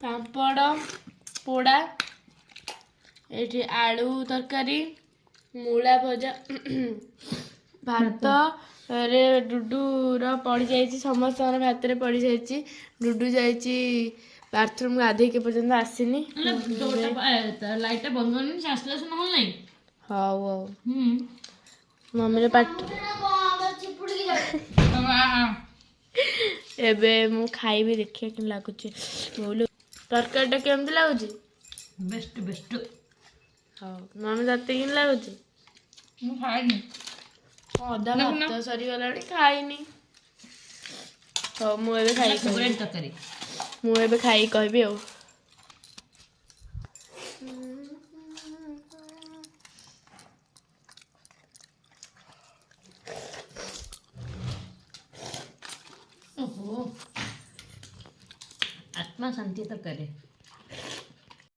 पापड़ पोड़ा ये आलू तरकारी मूला भजा भात रे डुडूर पड़ी जाइए समस्त भात रे पड़ी जाइए डुडू जाइए बाथरूम गाधे के पर्यंत आसीनी लाइट बंद करनी आसला सुन नहीं हाँ मम्मी पाट एबे मु खाइबी देखिए कि लागुच बोलो तरकारीटा केमती लागुच बेस्ट बेस्ट हाँ मम्मी तते कि लागुच मु खाइनी अधा भात सरीगलानी खाइनी हाँ मुझे खाई तरकारी मुझे खाई कहबी आ ओहो आत्मा शांति तरकारी